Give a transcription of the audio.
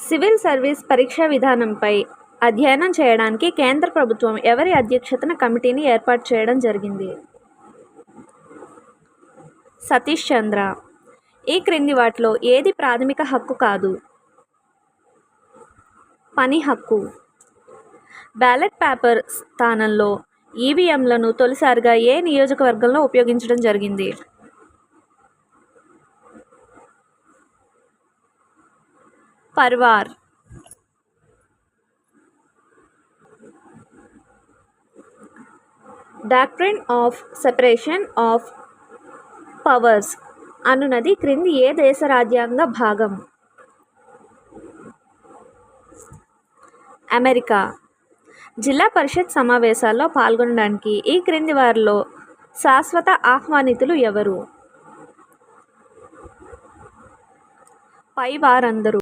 Civil service పరీక్షా విధానంపై అధ్యయనం చేయడానికి కేంద్ర ప్రభుత్వం ఎవరి అధ్యక్షతన కమిటీని ఏర్పాటు చేయడం జరిగింది? సతీష్ చంద్ర. ఈ క్రింది వాటిలో ఏది ప్రాథమిక హక్కు కాదు? పని హక్కు. బ్యాలెట్ పేపర్ స్థానంలో ఈవీఎంలను తొలిసారిగా ఏ నియోజకవర్గంలో ఉపయోగించడం జరిగింది? Parivar. Doctrine of separation of powers అనునది క్రింది ఏ దేశ రాజ్యాంగ భాగం? అమెరికా. జిల్లా పరిషత్ సమావేశాల్లో పాల్గొనడానికి ఈ క్రింది వారిలో శాశ్వత ఆహ్వానితులు ఎవరు? పై వారందరూ.